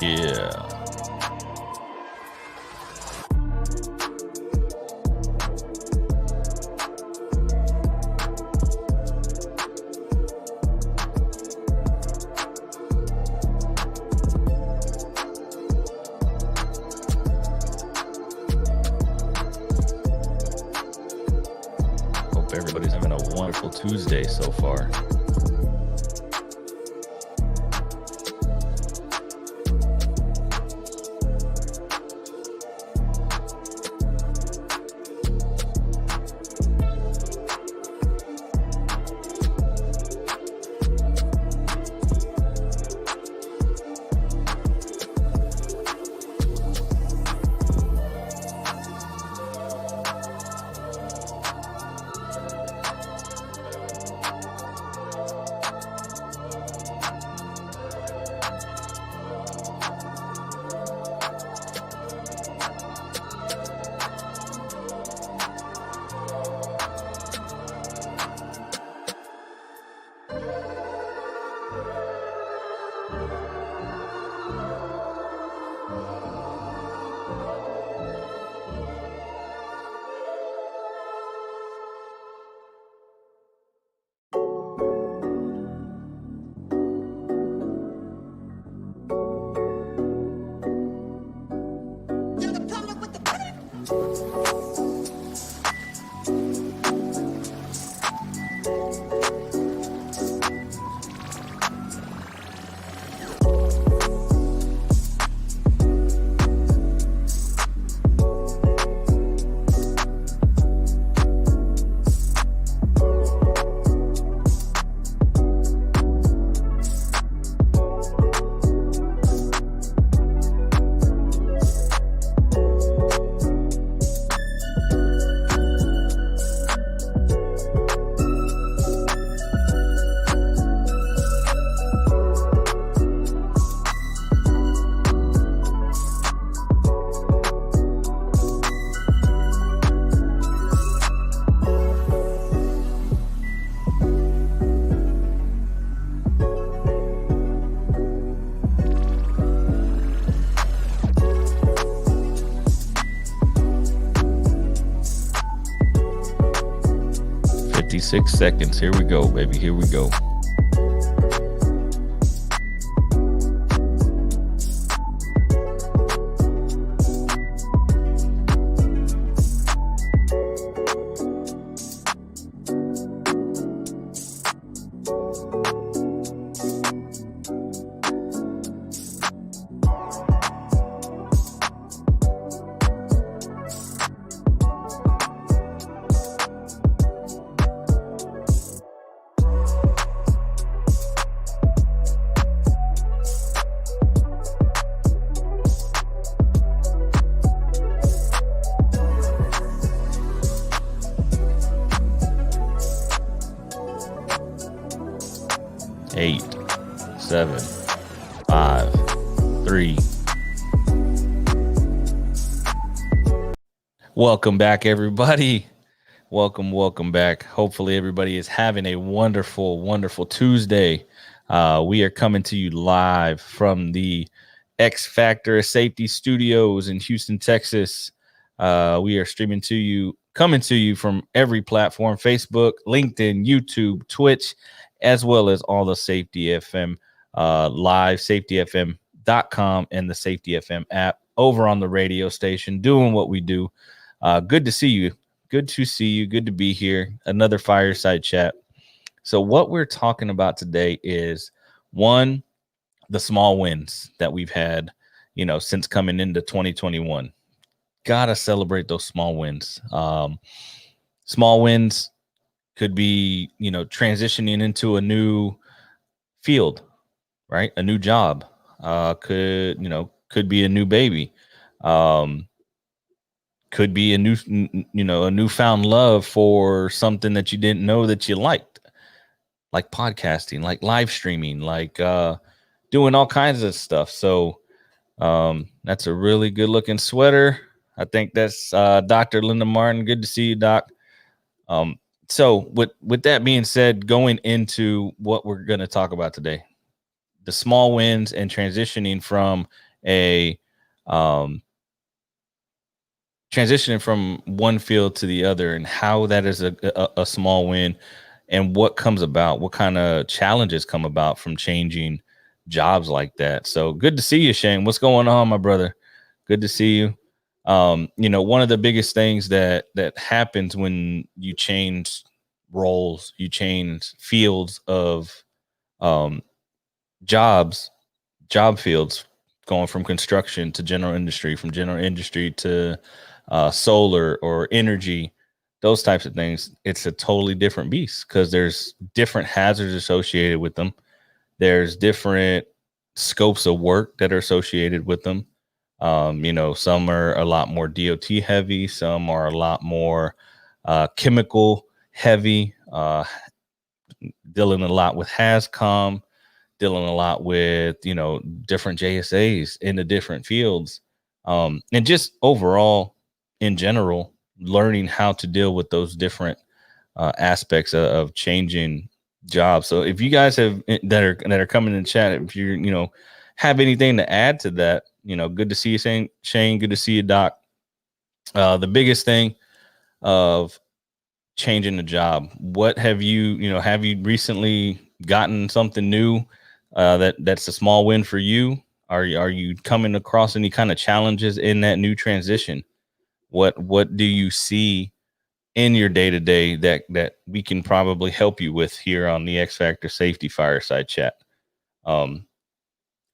Yeah. Hope everybody's having a wonderful Tuesday so far. Six seconds. Here we go, baby. Here we go. Eight, 7, 5, 3. Welcome back, everybody. Welcome back. Hopefully everybody is having a wonderful Tuesday. We are coming to you live from the X Factor Safety Studios in Houston, Texas. We are coming to you from every platform: Facebook, LinkedIn, YouTube, Twitch, as well as all the Safety FM live, safetyfm.com, and the Safety FM app over on the radio station, doing what we do. Good to see you. Good to be here. Another Fireside chat. So what we're talking about today is, one, the small wins that we've had, since coming into 2021. Gotta celebrate those small wins. Small wins could be, transitioning into a new field, right? A new job. Could be a new baby. Could be a newfound love for something that you didn't know that you liked, like podcasting, like live streaming, like doing all kinds of stuff. So that's a really good looking sweater. I think that's Dr. Linda Martin. Good to see you, Doc. So with that being said, going into what we're going to talk about today, the small wins and transitioning from a transitioning from one field to the other, and how that is a small win, and what comes about, what kind of challenges come about from changing jobs like that. So good to see you, Shane. What's going on, my brother? Good to see you. One of the biggest things that happens when you change roles, you change fields of um, jobs, job fields, going from construction to general industry, from general industry to solar or energy, those types of things. It's a totally different beast because there's different hazards associated with them. There's different scopes of work that are associated with them. Some are a lot more DOT heavy, some are a lot more chemical heavy, dealing a lot with HAZCOM, dealing a lot with, different JSAs in the different fields. And just overall, in general, learning how to deal with those different aspects of changing jobs. So if you guys have that are coming in chat, if you have anything to add to that, good to see you, Shane. Good to see you, Doc. The biggest thing of changing the job, what have you recently gotten something new that's a small win for you? Are you coming across any kind of challenges in that new transition? What do you see in your day to day that we can probably help you with here on the X Factor Safety Fireside Chat?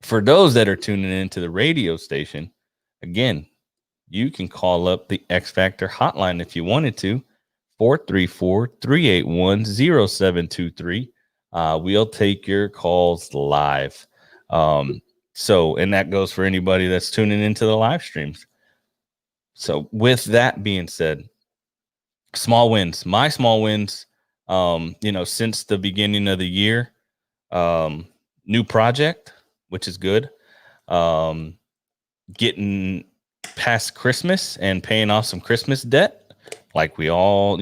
For those that are tuning into the radio station, again, you can call up the X Factor hotline if you wanted to, 434-381-0723. We'll take your calls live. And that goes for anybody that's tuning into the live streams. So with that being said, small wins, my small wins, since the beginning of the year, new project, which is good. Getting past Christmas and paying off some Christmas debt, like we all,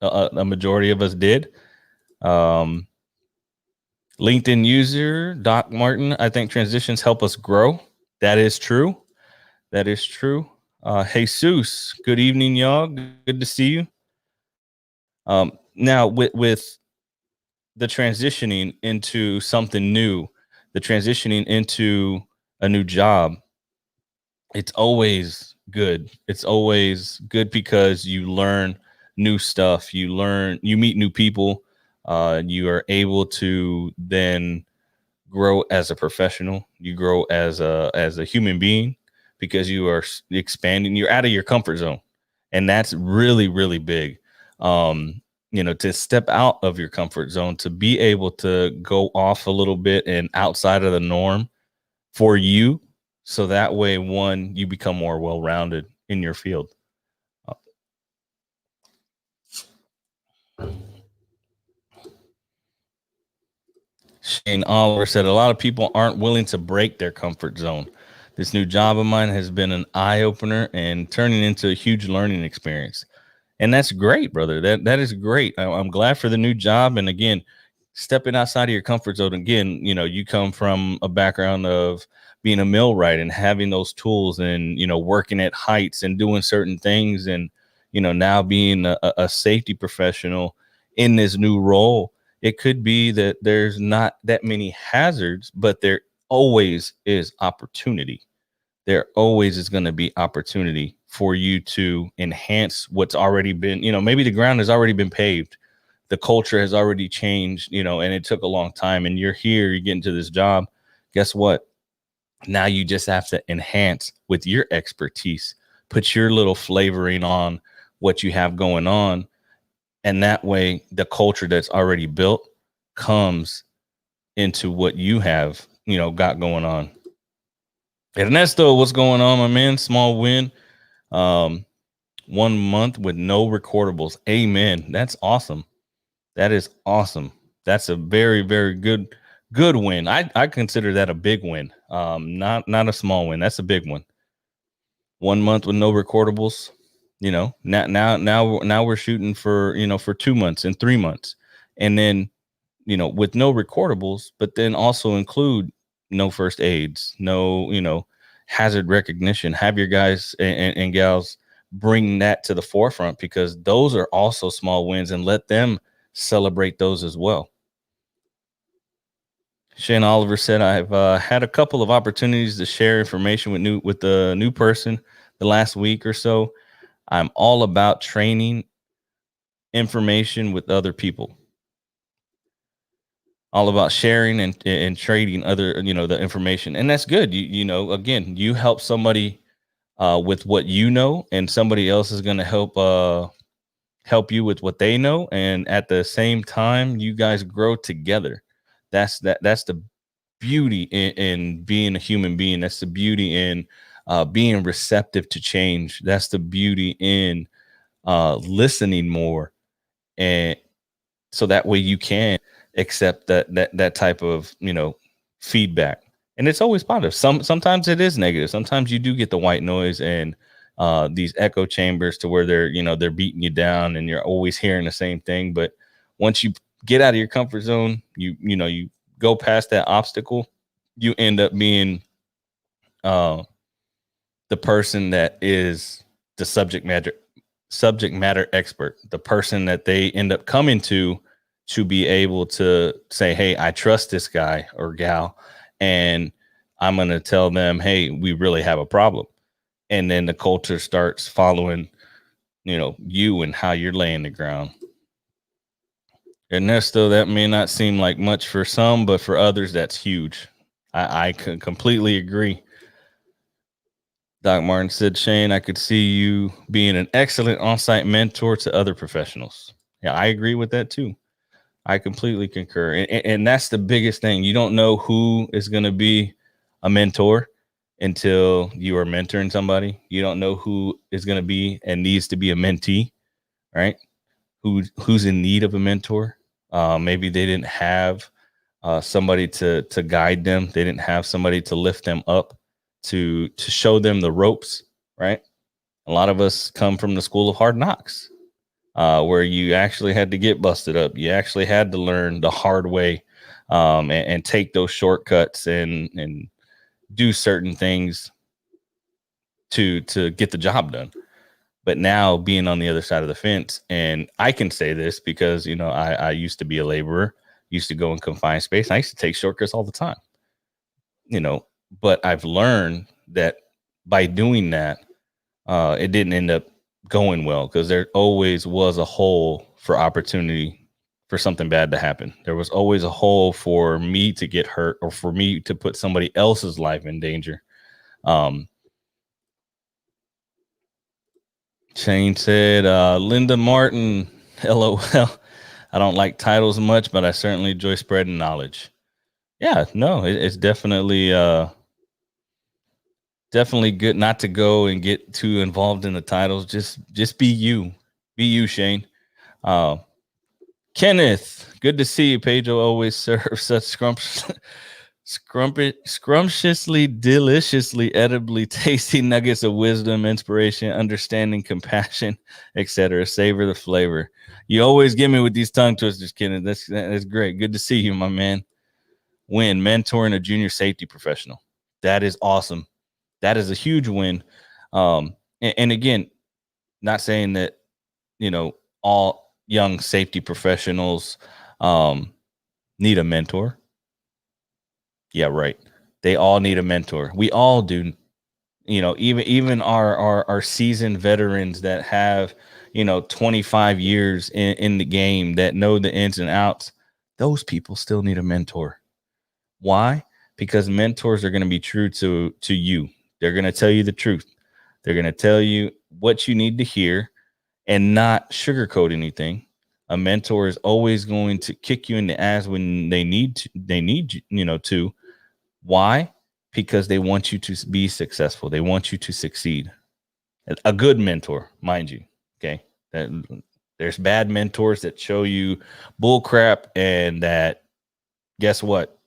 a majority of us did. LinkedIn user Doc Martin, I think transitions help us grow. That is true. That is true. Jesus, good evening, y'all. Good to see you. Now with the transitioning into something new, the transitioning into a new job, it's always good. It's always good because you learn new stuff. You meet new people. You are able to then grow as a professional. You grow as a human being because you are expanding. You're out of your comfort zone, and that's really, really big. To step out of your comfort zone, to be able to go off a little bit and outside of the norm for you. So that way, one, you become more well-rounded in your field. Shane Oliver said, a lot of people aren't willing to break their comfort zone. This new job of mine has been an eye-opener and turning into a huge learning experience. And that's great, brother. That is great. I'm glad for the new job. And again, stepping outside of your comfort zone. Again, you come from a background of being a millwright and having those tools and, working at heights and doing certain things. And, now being a safety professional in this new role, it could be that there's not that many hazards, but there always is opportunity. There always is going to be opportunity for you to enhance what's already been, maybe the ground has already been paved. The culture has already changed, and it took a long time, and you're here, you get into this job. Guess what? Now you just have to enhance with your expertise, put your little flavoring on what you have going on. And that way the culture that's already built comes into what you have, got going on. Ernesto, what's going on, my man? Small win. 1 month with no recordables. Amen. That's awesome. That is awesome. That's a very, very good win. I consider that a big win. Not a small win. That's a big one. 1 month with no recordables. Now we're shooting for, for 2 months and 3 months. And then, with no recordables, but then also include no first aids, no, hazard recognition. Have your guys and gals bring that to the forefront, because those are also small wins, and let them celebrate those as well. Shane Oliver said, I've had a couple of opportunities to share information with the new person the last week or so. I'm all about training information with other people, all about sharing and trading other, the information. And that's good. Again, you help somebody with what you know, and somebody else is going to help you with what they know. And at the same time, you guys grow together. That's the beauty in being a human being. That's the beauty in being receptive to change. That's the beauty in listening more, and so that way you can accept that type of feedback. And it's always positive. Sometimes it is negative. Sometimes you do get the white noise and these echo chambers to where they're beating you down and you're always hearing the same thing. But once you get out of your comfort zone, you go past that obstacle, you end up being uh, the person that is the subject matter expert, the person that they end up coming to be able to say, hey, I trust this guy or gal, and I'm going to tell them, hey, we really have a problem. And then the culture starts following, you and how you're laying the ground. Ernesto, that may not seem like much for some, but for others, that's huge. I can completely agree. Doc Martin said, Shane, I could see you being an excellent on-site mentor to other professionals. Yeah, I agree with that too. I completely concur. And that's the biggest thing. You don't know who is going to be a mentor until you are mentoring somebody. You don't know who is going to be and needs to be a mentee, right? Who's in need of a mentor. Maybe they didn't have somebody to guide them. They didn't have somebody to lift them up, to show them the ropes, right? A lot of us come from the school of hard knocks, where you actually had to get busted up. You actually had to learn the hard way, and take those shortcuts and do certain things to get the job done. But now being on the other side of the fence, and I can say this because, I used to be a laborer, used to go in confined space. I used to take shortcuts all the time, but I've learned that by doing that, it didn't end up going well, because there always was a hole for opportunity for something bad to happen. There was always a hole for me to get hurt or for me to put somebody else's life in danger. Shane said, Linda Martin, LOL. I don't like titles much, but I certainly enjoy spreading knowledge. Yeah, no, it's definitely good not to go and get too involved in the titles. Just be you, Shane. Kenneth, good to see you. Pedro always serves such scrumptiously, deliciously, edibly tasty nuggets of wisdom, inspiration, understanding, compassion, etc. Savor the flavor. You always get me with these tongue twisters, Kenneth. That's great. Good to see you, my man. Win, mentoring a junior safety professional. That is awesome. That is a huge win. And again, not saying that, all young safety professionals need a mentor. Yeah, right. They all need a mentor. We all do. Even our seasoned veterans that have 25 years in the game, that know the ins and outs, those people still need a mentor. Why? Because mentors are going to be true to you. They're going to tell you the truth. They're going to tell you what you need to hear and not sugarcoat anything. A mentor is always going to kick you in the ass when they need to. Why? Because they want you to be successful. They want you to succeed. A good mentor, mind you. Okay. There's bad mentors that show you bull crap, and that, guess what?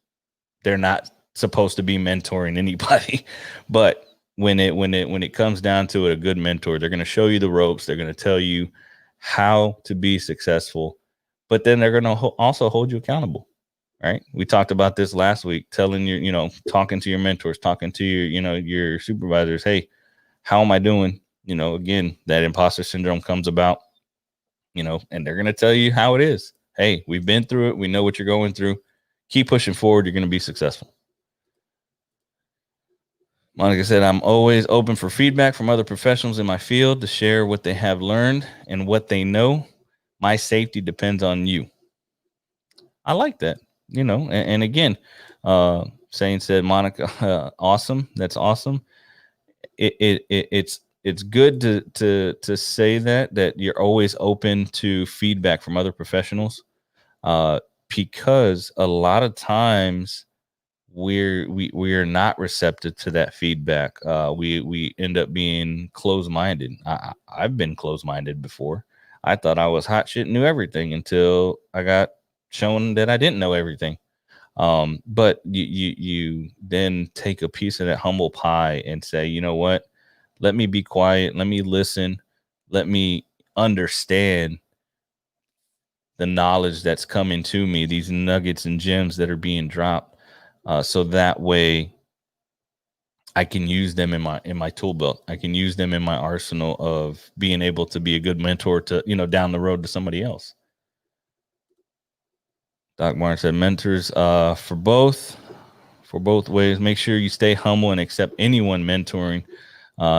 They're not supposed to be mentoring anybody. But when it comes down to it, a good mentor, they're going to show you the ropes. They're going to tell you how to be successful, but then they're going to also hold you accountable, right? We talked about this last week, telling your, talking to your mentors, talking to your, your supervisors, hey, how am I doing? Again, that imposter syndrome comes about, and they're going to tell you how it is. Hey, we've been through it. We know what you're going through. Keep pushing forward. You're going to be successful. Monica said, I'm always open for feedback from other professionals in my field to share what they have learned and what they know. My safety depends on you. I like that, and again, Shane said, Monica, awesome. That's awesome. It's good to say that you're always open to feedback from other professionals, because a lot of times we're not receptive to that feedback. We end up being closed-minded. I've been closed-minded before. I thought I was hot shit, knew everything until I got shown that I didn't know everything. But you then take a piece of that humble pie and say, you know what? Let me be quiet. Let me listen. Let me understand the knowledge that's coming to me, these nuggets and gems that are being dropped, so that way I can use them in my tool belt. I can use them in my arsenal of being able to be a good mentor to, down the road to somebody else. Doc Martin said, mentors for both ways. Make sure you stay humble and accept anyone mentoring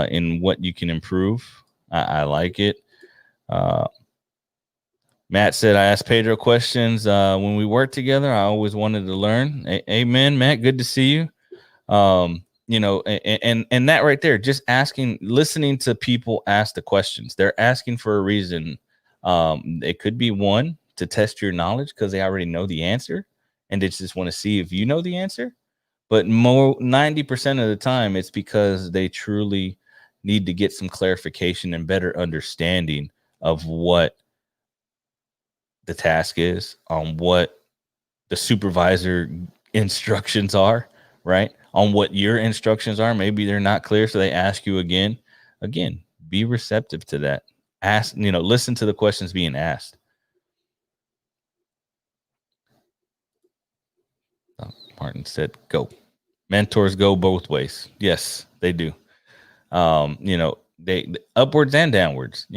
in what you can improve. I like it. Matt said, I asked Pedro questions when we worked together. I always wanted to learn. Amen, Matt. Good to see you. And that right there, just asking, listening to people ask the questions. They're asking for a reason. It could be one, to test your knowledge because they already know the answer and they just want to see if you know the answer. But 90% of the time, it's because they truly need to get some clarification and better understanding of what the task is, on what the supervisor instructions are, right? On what your instructions are. Maybe they're not clear, so they ask you again. Again, be receptive to that. Ask, listen to the questions being asked. Martin said, go. Mentors go both ways. Yes, they do. They upwards and downwards.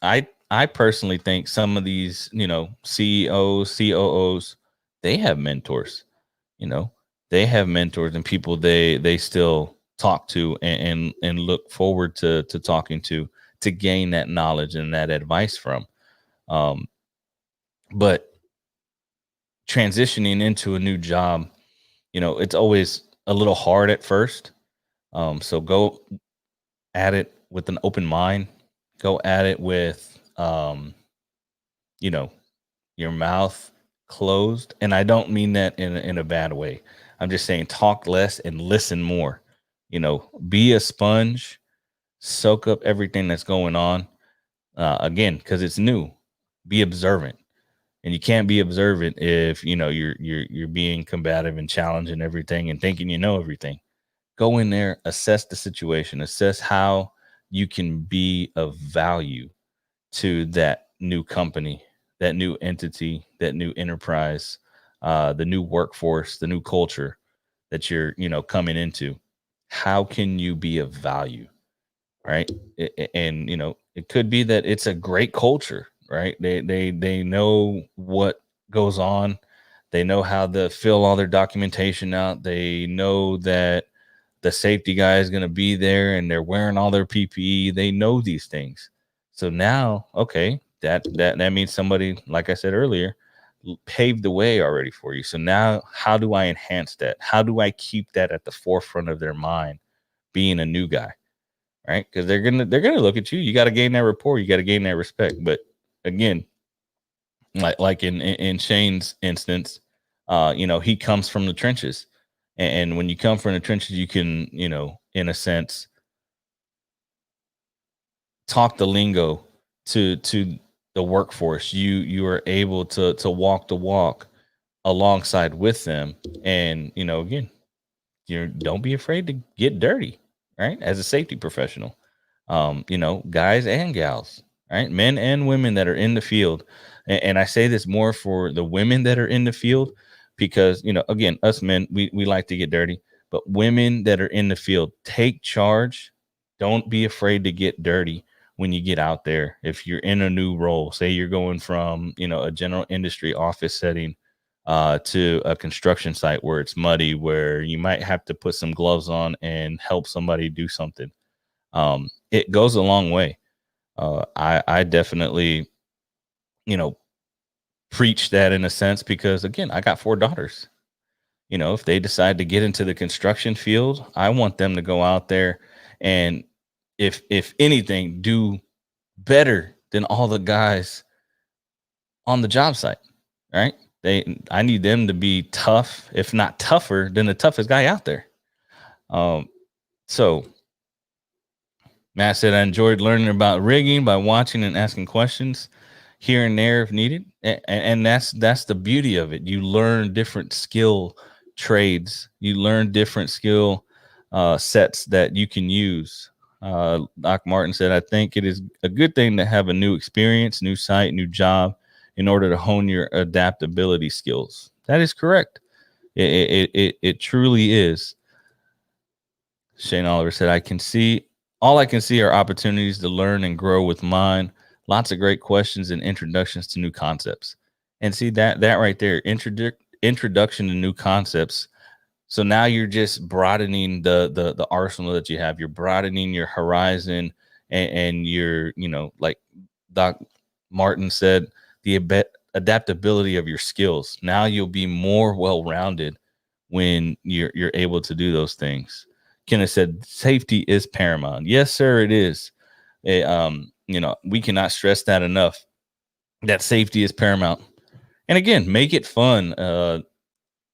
I personally think some of these, CEOs, COOs, they have mentors. They have mentors and people they still talk to and look forward to talking to gain that knowledge and that advice from. But transitioning into a new job, it's always a little hard at first. So go at it with an open mind. Go at it with, your mouth closed. And I don't mean that in a bad way. I'm just saying talk less and listen more. Be a sponge, soak up everything that's going on. Again, because it's new. Be observant. And you can't be observant if you're being combative and challenging everything and thinking you know everything. Go in there, assess the situation, assess how you can be of value to that new company, that new entity, that new enterprise, the new workforce, the new culture that you're coming into. How can you be of value, right? And it could be that it's a great culture, right? They know what goes on. They know how to fill all their documentation out. They know that the safety guy is going to be there and they're wearing all their PPE. They know these things. So now, okay, that means somebody, like I said earlier, paved the way already for you. So now how do I enhance that? How do I keep that at the forefront of their mind, being a new guy? Right? Because they're gonna look at you. You got to gain that rapport. You got to gain that respect. But again, like in Shane's instance, he comes from the trenches, and when you come from the trenches, you can, in a sense, talk the lingo to the workforce. You are able to walk the walk alongside with them, and again, don't be afraid to get dirty, right? As a safety professional, guys and gals, right? Men and women that are in the field, And I say this more for the women that are in the field because, again, us men, we like to get dirty, but women that are in the field, take charge. Don't be afraid to get dirty when you get out there. If you're in a new role, say you're going from, a general industry office setting to a construction site where it's muddy, where you might have to put some gloves on and help somebody do something. It goes a long way. I definitely, you know, preach that in a sense because, again, I got 4 daughters. If they decide to get into the construction field, I want them to go out there and, if anything, do better than all the guys on the job site, right? I need them to be tough, if not tougher than the toughest guy out there. So Matt said, I enjoyed learning about rigging by watching and asking questions here and there if needed. And that's the beauty of it. You learn different skill trades. You learn different skill sets that you can use. Doc Martin said, I think it is a good thing to have a new experience, new site, new job in order to hone your adaptability skills. That is correct. It truly is. Shane Oliver said, all I can see are opportunities to learn and grow with mine. Lots of great questions and introductions to new concepts. And see that right there, introduction to new concepts. So now you're just broadening the arsenal that you have. You're broadening your horizon, and you're, like Doc Martin said, the adaptability of your skills. Now you'll be more well-rounded when you're able to do those things. Kenneth said, safety is paramount. Yes, sir, it is. We cannot stress that enough, that safety is paramount. And again, make it fun.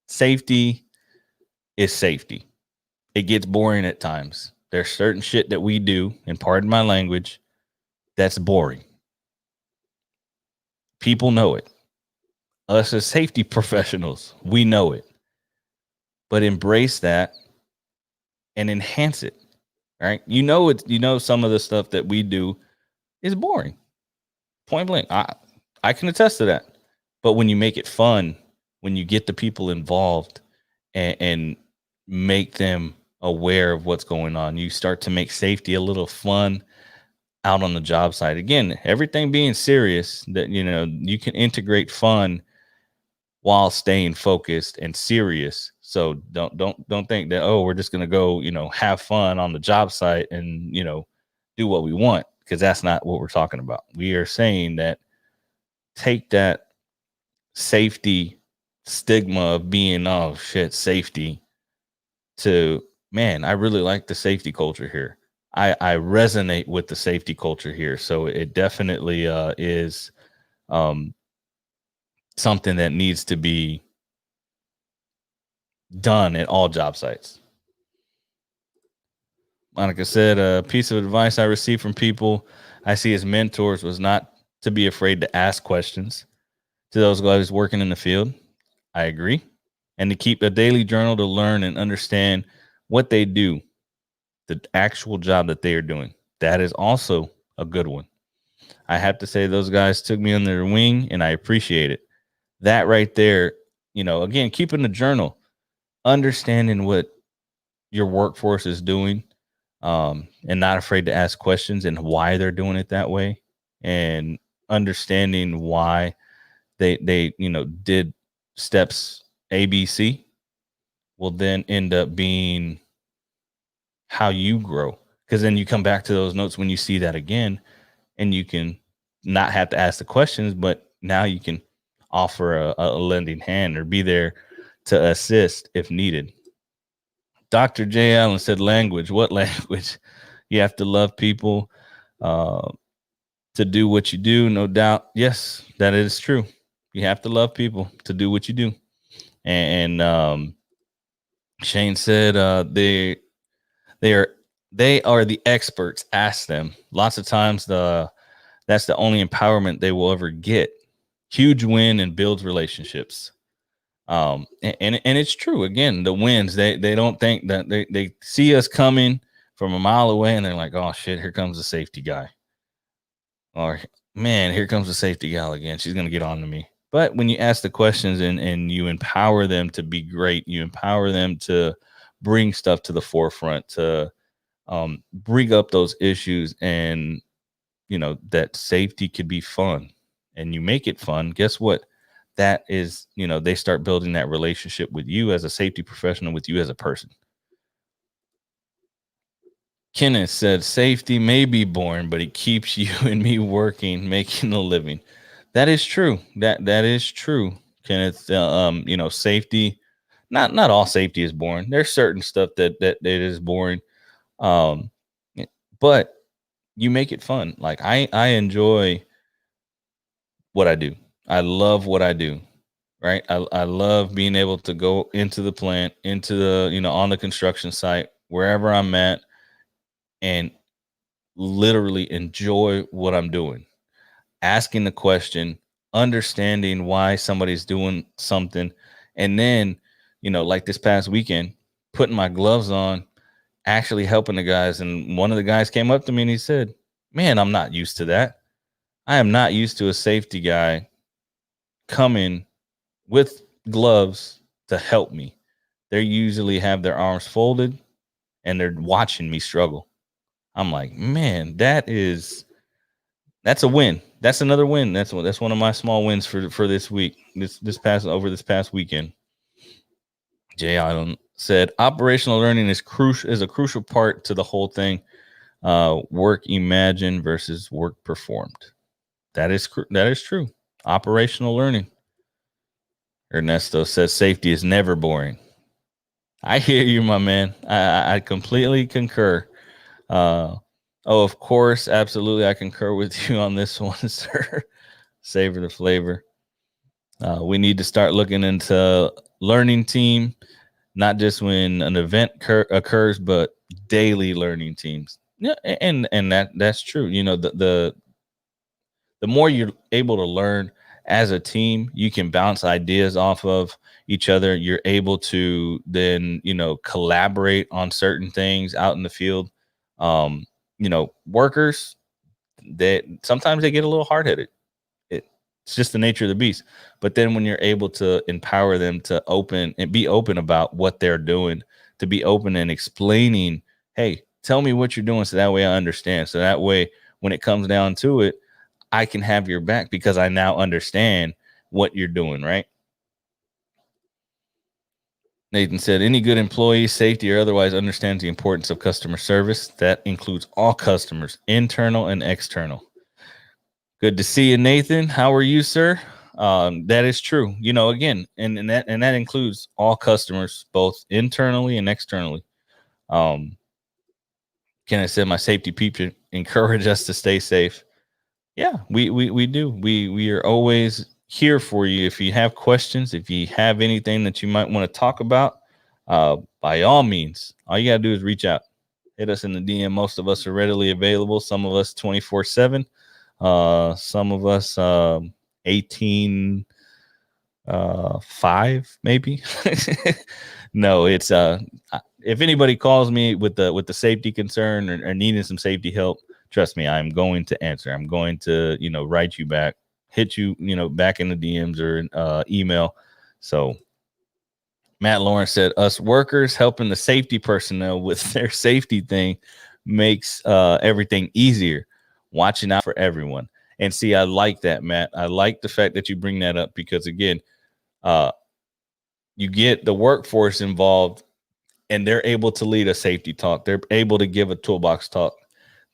Safety is safety. It gets boring at times. There's certain shit that we do, and pardon my language, that's boring. People know it. Us as safety professionals, we know it. But embrace that and enhance it. Right? Some of the stuff that we do is boring. Point blank. I can attest to that. But when you make it fun, when you get the people involved and make them aware of what's going on, you start to make safety a little fun out on the job site. Again, everything being serious, that you can integrate fun while staying focused and serious. So don't think that, we're just going to go, have fun on the job site and, do what we want, because that's not what we're talking about. We are saying that take that safety stigma of being, oh shit, safety, to, man, I really like the safety culture here. I resonate with the safety culture here. So it definitely is something that needs to be done at all job sites. Monica said, a piece of advice I received from people I see as mentors was not to be afraid to ask questions to those guys working in the field. I agree. And to keep a daily journal to learn and understand what they do, the actual job that they are doing. That is also a good one. I have to say those guys took me under their wing, and I appreciate it. That right there, again, keeping the journal, understanding what your workforce is doing, and not afraid to ask questions and why they're doing it that way, and understanding why they did steps ABC will then end up being how you grow. Because then you come back to those notes when you see that again, and you can not have to ask the questions, but now you can offer a lending hand or be there to assist if needed. Dr. J. Allen said, language. What language? You have to love people to do what you do, no doubt. Yes, that is true. You have to love people to do what you do. And Shane said they are the experts. Ask them. Lots of times that's the only empowerment they will ever get. Huge win and builds relationships. And it's true. Again, the wins, they don't think that they see us coming from a mile away and they're like, oh shit, here comes the safety guy. Or man, here comes the safety gal again. She's going to get on to me. But when you ask the questions and you empower them to be great, you empower them to bring stuff to the forefront, to bring up those issues, and that safety could be fun, and you make it fun. Guess what? That is, they start building that relationship with you as a safety professional, with you as a person. Kenneth said, safety may be boring, but it keeps you and me working, making a living. That is true. That is true, Kenneth. Safety, not all safety is boring. There's certain stuff that is boring, um, but you make it fun. Like I enjoy what I do. I love what I do. Right. I love being able to go into the plant, into the, on the construction site, wherever I'm at, and literally enjoy what I'm doing. Asking the question, understanding why somebody's doing something, and then, like this past weekend, putting my gloves on, actually helping the guys. And one of the guys came up to me and he said, man, I'm not used to that. I am not used to a safety guy coming with gloves to help me. They usually have their arms folded and they're watching me struggle. I'm like, man, that's a win. That's another win. That's one of my small wins for this week. This past weekend. Jay Island said operational learning is a crucial part to the whole thing. Work imagined versus work performed. That is true. Operational learning. Ernesto says safety is never boring. I hear you, my man. I completely concur. Of course, absolutely, I concur with you on this one, sir. Savor the flavor. We need to start looking into learning team, not just when an event occurs, but daily learning teams. Yeah, and that's true. The more you're able to learn as a team, you can bounce ideas off of each other. You're able to then, collaborate on certain things out in the field. Workers, that sometimes they get a little hard-headed. It's just the nature of the beast. But then when you're able to empower them to be open about what they're doing, to be open and explaining, hey, tell me what you're doing, so that way I understand. So that way, when it comes down to it, I can have your back because I now understand what you're doing, right? Nathan said, any good employee, safety or otherwise, understands the importance of customer service. That includes all customers, internal and external. Good to see you, Nathan. How are you, sir? That is true. Again, and that includes all customers, both internally and externally. Ken said, my safety people encourage us to stay safe. Yeah, we do. We are always here for you. If you have questions, if you have anything that you might want to talk about, by all means, all you gotta do is reach out, hit us in the DM. Most of us are readily available. Some of us 24/7. Some of us 18 5 maybe. No, it's if anybody calls me with the safety concern or needing some safety help, trust me, I'm going to answer. I'm going to, write you back, hit you, back in the DMs or email. So Matt Lawrence said, us workers helping the safety personnel with their safety thing makes everything easier. Watching out for everyone. And see, I like that, Matt. I like the fact that you bring that up because, again, you get the workforce involved and they're able to lead a safety talk. They're able to give a toolbox talk.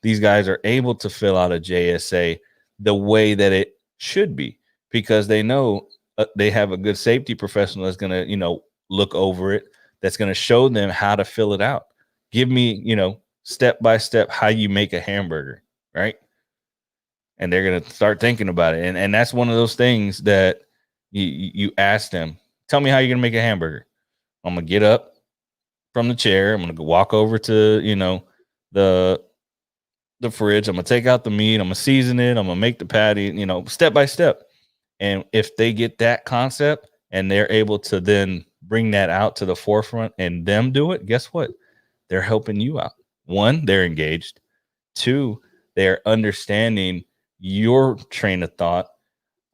These guys are able to fill out a JSA the way that it should be because they know they have a good safety professional that's going to, look over it, that's going to show them how to fill it out. Give me, step by step how you make a hamburger, right? And they're going to start thinking about it. And that's one of those things that you ask them, tell me how you're going to make a hamburger. I'm going to get up from the chair. I'm going to walk over to, the fridge. I'm going to take out the meat. I'm going to season it. I'm going to make the patty, step by step. And if they get that concept and they're able to then bring that out to the forefront and them do it, guess what? They're helping you out. One, they're engaged. Two, they're understanding your train of thought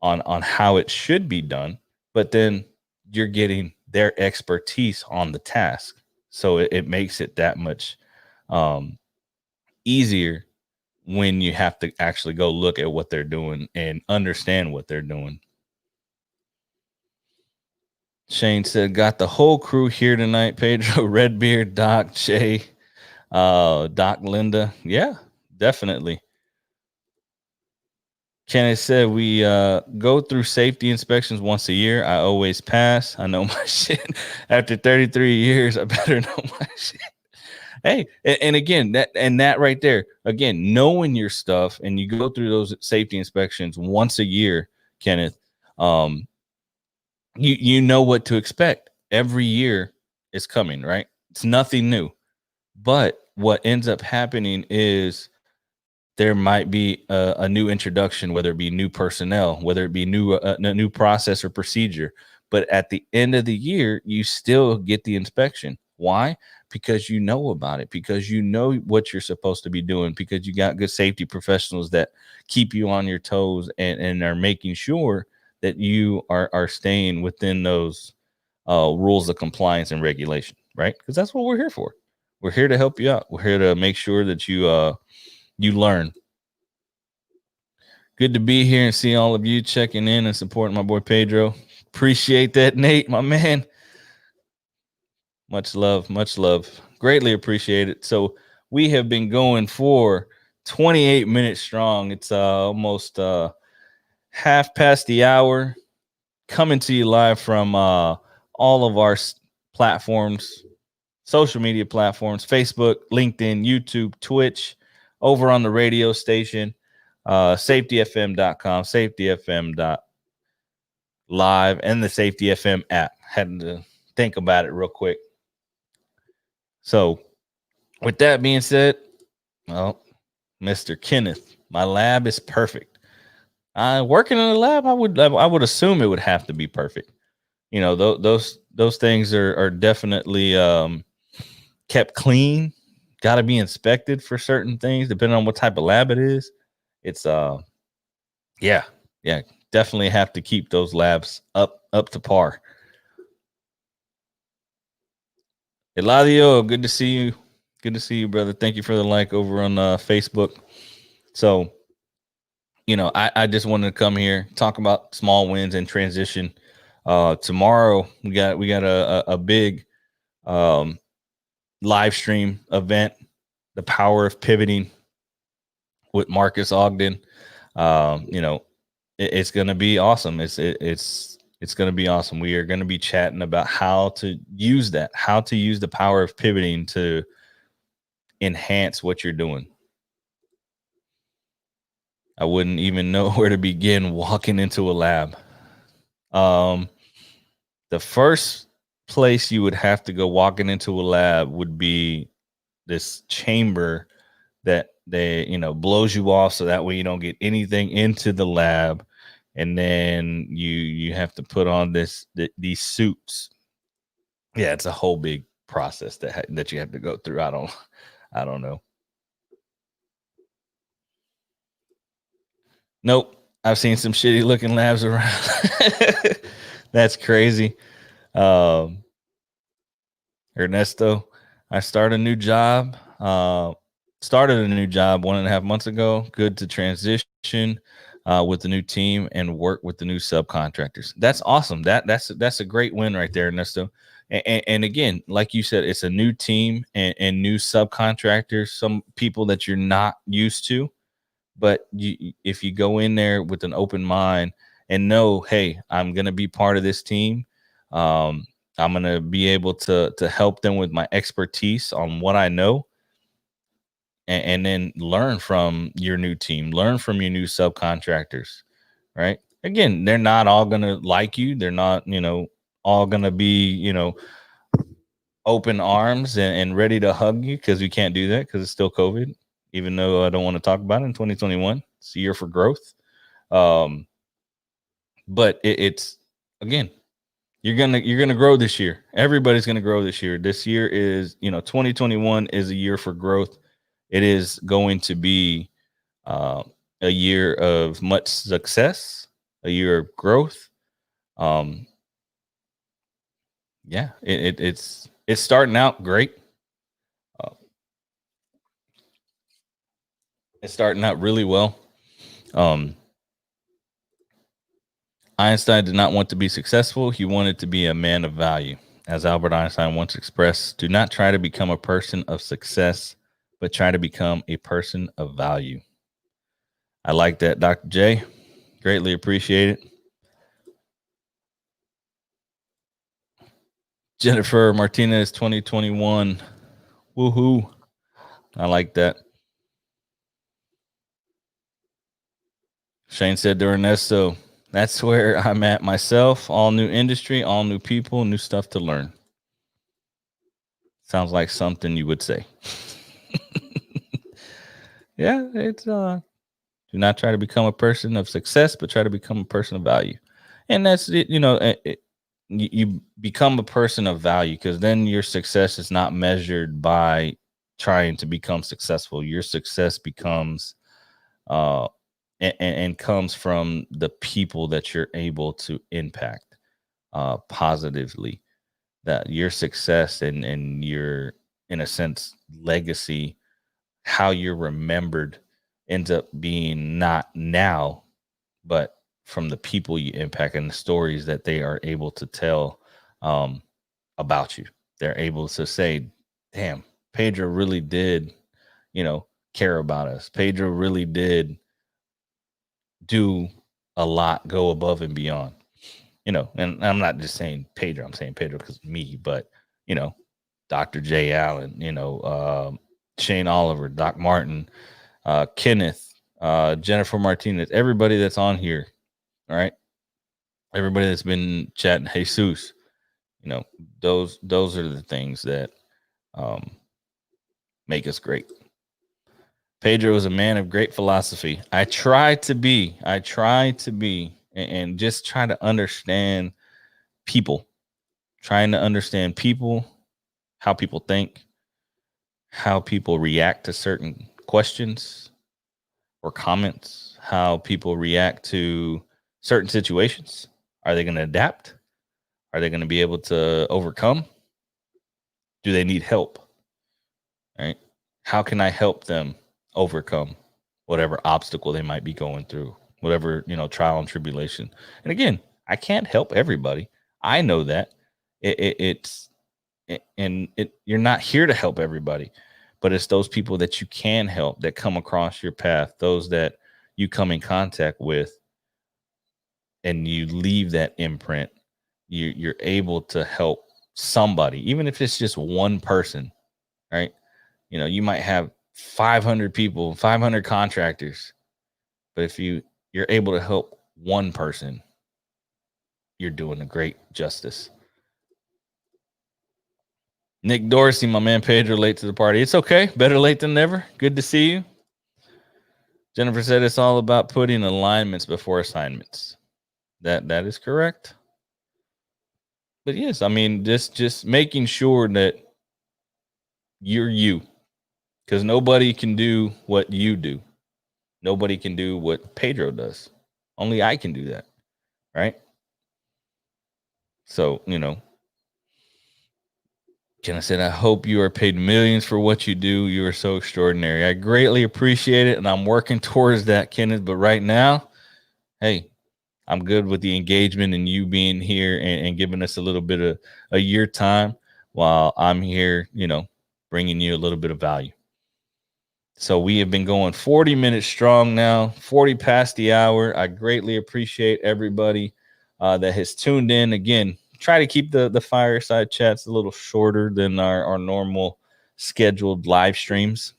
on how it should be done, but then you're getting their expertise on the task. So it makes it that much easier when you have to actually go look at what they're doing and understand what they're doing. Shane said, got the whole crew here tonight. Pedro, Redbeard, Doc, Jay, Doc, Linda. Yeah, definitely. Kenneth said, we go through safety inspections once a year. I always pass. I know my shit. After 33 years, I better know my shit. Hey, and again, that right there, again, knowing your stuff, and you go through those safety inspections once a year, Kenneth, you know what to expect. Every year is coming, right? It's nothing new. But what ends up happening is there might be a new introduction, whether it be new personnel, whether it be a new process or procedure. But at the end of the year, you still get the inspection. Why? Because you know about it, because you know what you're supposed to be doing, because you got good safety professionals that keep you on your toes and are making sure that you are staying within those rules of compliance and regulation, right? Because that's what we're here for. We're here to help you out. We're here to make sure that you learn. Good to be here and see all of you checking in and supporting my boy Pedro. Appreciate that, Nate, my man. Much love, much love. Greatly appreciate it. So we have been going for 28 minutes strong. It's almost half past the hour. Coming to you live from all of our platforms, social media platforms, Facebook, LinkedIn, YouTube, Twitch, over on the radio station, safetyfm.com, safetyfm.live, and the Safety FM app. Had to think about it real quick. So with that being said, well, Mr. Kenneth, my lab is perfect. Working in a lab, I would assume it would have to be perfect. You know, those things are definitely kept clean. Got to be inspected for certain things, depending on what type of lab it is. It's yeah, definitely have to keep those labs up to par. Eladio, good to see you. Good to see you, brother. Thank you for the like over on Facebook. So, you know, I just wanted to come here, talk about small wins and transition. Tomorrow we got a big live stream event, The Power of Pivoting with Marcus Ogden. You know, it's going to be awesome. It's going to be awesome. We are going to be chatting about how to use the power of pivoting to enhance what you're doing. I wouldn't even know where to begin walking into a lab. The first place you would have to go walking into a lab would be this chamber that they, you know, blows you off so that way you don't get anything into the lab. And then you have to put on these suits. Yeah, it's a whole big process that you have to go through. I don't know. Nope. I've seen some shitty looking labs around. That's crazy. Ernesto, I started a new job. Started a new job 1.5 months ago. Good to transition with the new team and work with the new subcontractors. That's awesome. That's a great win right there, Ernesto. And again, like you said, it's a new team and new subcontractors, some people that you're not used to. But if you go in there with an open mind and know, hey, I'm going to be part of this team. I'm going to be able to help them with my expertise on what I know. And then learn from your new team, learn from your new subcontractors, right? Again, they're not all going to like you. They're not, you know, all going to be, you know, open arms and ready to hug you, because we can't do that because it's still COVID, even though I don't want to talk about it in 2021. It's a year for growth. But it's, again, you're gonna grow this year. Everybody's gonna grow this year. This year is, you know, 2021 is a year for growth. It is going to be a year of much success, a year of growth. Um, yeah, it's starting out great. Uh, it's starting out really well. Um, Einstein did not want to be successful. He wanted to be a man of value. As Albert Einstein once expressed, do not try to become a person of success, but try to become a person of value. I like that, Dr. J. Greatly appreciate it. Jennifer Martinez 2021. Woohoo. I like that. Shane said to Ernesto, that's where I'm at myself. All new industry, all new people, new stuff to learn. Sounds like something you would say. Yeah, it's do not try to become a person of success, but try to become a person of value. And that's it, you become a person of value because then your success is not measured by trying to become successful. Your success becomes and comes from the people that you're able to impact positively. That your success and your, in a sense, legacy, how you're remembered, ends up being not now, but from the people you impact and the stories that they are able to tell about you. They're able to say, damn, Pedro really did, care about us. Pedro really did do a lot, go above and beyond, and I'm not just saying Pedro, I'm saying Pedro because me, but, Dr. J. Allen, Shane Oliver, Doc Martin, Kenneth, Jennifer Martinez, everybody that's on here. All right. Everybody that's been chatting, Jesus, those are the things that make us great. Pedro is a man of great philosophy. I try to be, and just try to understand people, trying to understand people, how people think, how people react to certain questions or comments, how people react to certain situations. Are they going to adapt? Are they going to be able to overcome? Do they need help? Right? How can I help them overcome whatever obstacle they might be going through, whatever, trial and tribulation? And again, I can't help everybody. I know that you're not here to help everybody, but it's those people that you can help that come across your path, those that you come in contact with, and you leave that imprint. You're able to help somebody, even if it's just one person, right? You might have 500 people, 500 contractors, but if you're able to help one person, you're doing a great justice. Nick Dorsey, my man Pedro, late to the party. It's okay. Better late than never. Good to see you. Jennifer said it's all about putting alignments before assignments. That is correct. But yes, I mean, just making sure that you're you, because nobody can do what you do. Nobody can do what Pedro does. Only I can do that, right? So, Ken, I said, I hope you are paid millions for what you do. You are so extraordinary. I greatly appreciate it, and I'm working towards that, Kenneth. But right now, hey, I'm good with the engagement and you being here and giving us a little bit of your time while I'm here, bringing you a little bit of value. So we have been going 40 minutes strong now, 40 past the hour. I greatly appreciate everybody that has tuned in. Again, try to keep the fireside chats a little shorter than our normal scheduled live streams.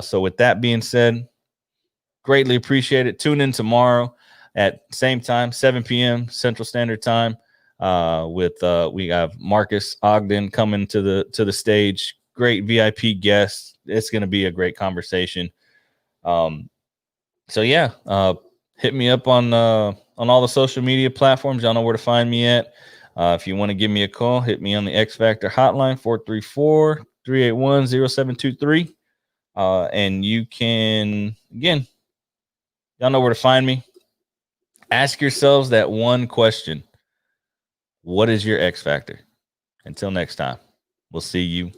So with that being said, greatly appreciate it. Tune in tomorrow at same time, 7 p.m. Central Standard Time. With we have Marcus Ogden coming to the stage. Great VIP guest. It's going to be a great conversation. So yeah, hit me up on all the social media platforms. Y'all know where to find me at. If you want to give me a call, hit me on the X Factor hotline, 434-381-0723. And you can, again, Y'all know where to find me. Ask yourselves that one question. What is your X factor? Until next time, we'll see you